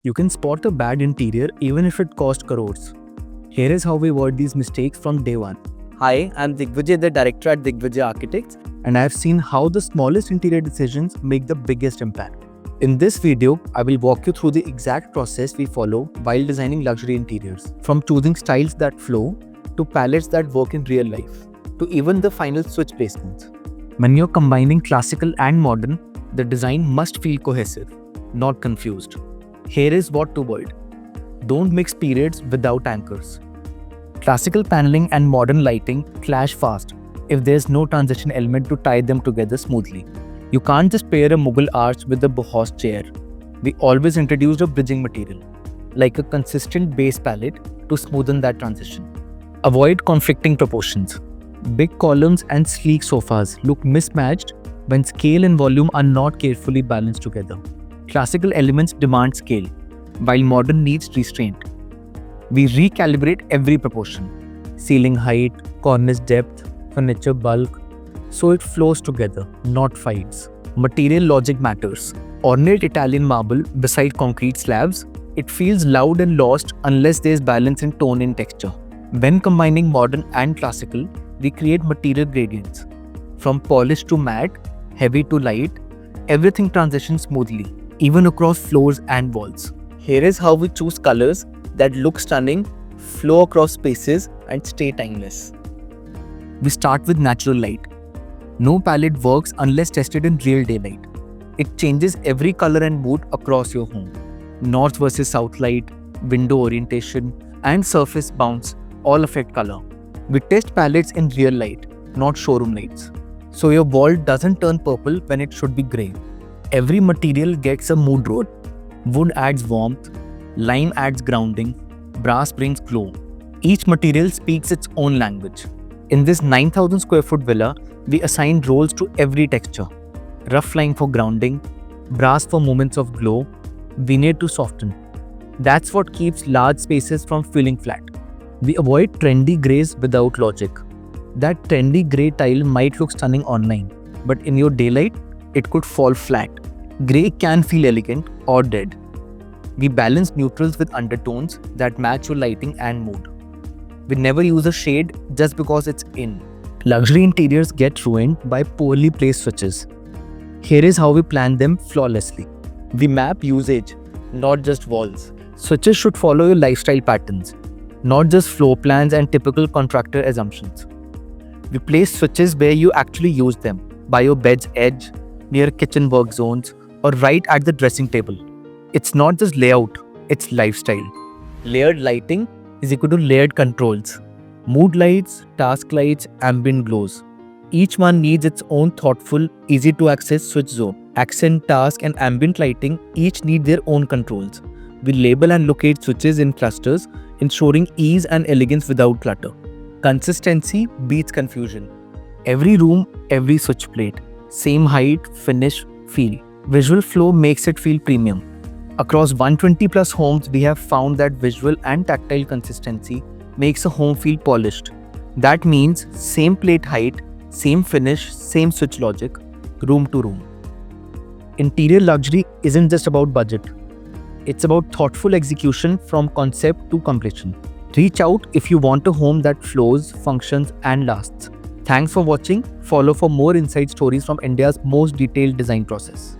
You can spot a bad interior even if it cost crores. Here is how we avoid these mistakes from day one. Hi, I'm Digvijay, the director at Digvijay Architects. And I have seen how the smallest interior decisions make the biggest impact. In this video, I will walk you through the exact process we follow while designing luxury interiors. From choosing styles that flow, to palettes that work in real life, to even the final switch placements. When you're combining classical and modern, the design must feel cohesive, not confused. Here is what to avoid. Don't mix periods without anchors. Classical paneling and modern lighting clash fast if there's no transition element to tie them together smoothly. You can't just pair a Mughal arch with a Bohos chair. We always introduced a bridging material, like a consistent base palette to smoothen that transition. Avoid conflicting proportions. Big columns and sleek sofas look mismatched when scale and volume are not carefully balanced together. Classical elements demand scale, while modern needs restraint. We recalibrate every proportion: ceiling height, cornice depth, furniture bulk, so it flows together, not fights. Material logic matters. Ornate Italian marble beside concrete slabs, it feels loud and lost unless there's balance in tone and texture. When combining modern and classical, we create material gradients. From polished to matte, heavy to light, everything transitions smoothly, even across floors and walls. Here is how we choose colors that look stunning, flow across spaces, and stay timeless. We start with natural light. No palette works unless tested in real daylight. It changes every color and mood across your home. North versus south light, window orientation, and surface bounce all affect color. We test palettes in real light, not showroom lights, so your wall doesn't turn purple when it should be grey. Every material gets a mood role. Wood adds warmth, lime adds grounding, brass brings glow. Each material speaks its own language. In this 9,000 square foot villa, we assigned roles to every texture. Rough line for grounding, brass for moments of glow, veneer to soften. That's what keeps large spaces from feeling flat. We avoid trendy grays without logic. That trendy grey tile might look stunning online, but in your daylight, it could fall flat. Grey can feel elegant or dead. We balance neutrals with undertones that match your lighting and mood. We never use a shade just because it's in. Luxury interiors get ruined by poorly placed switches. Here is how we plan them flawlessly. We map usage, not just walls. Switches should follow your lifestyle patterns, not just floor plans and typical contractor assumptions. We place switches where you actually use them, by your bed's edge, near kitchen work zones, or right at the dressing table. It's not just layout, it's lifestyle. Layered lighting is equal to layered controls. Mood lights, task lights, ambient glows. Each one needs its own thoughtful, easy to access switch zone. Accent, task, and ambient lighting each need their own controls. We label and locate switches in clusters, ensuring ease and elegance without clutter. Consistency beats confusion. Every room, every switch plate. Same height, finish, feel. Visual flow makes it feel premium. Across 120 plus homes, we have found that visual and tactile consistency makes a home feel polished. That means same plate height, same finish, same switch logic, room to room. Interior luxury isn't just about budget. It's about thoughtful execution from concept to completion. Reach out if you want a home that flows, functions, and lasts. Thanks for watching. Follow for more inside stories from India's most detailed design process.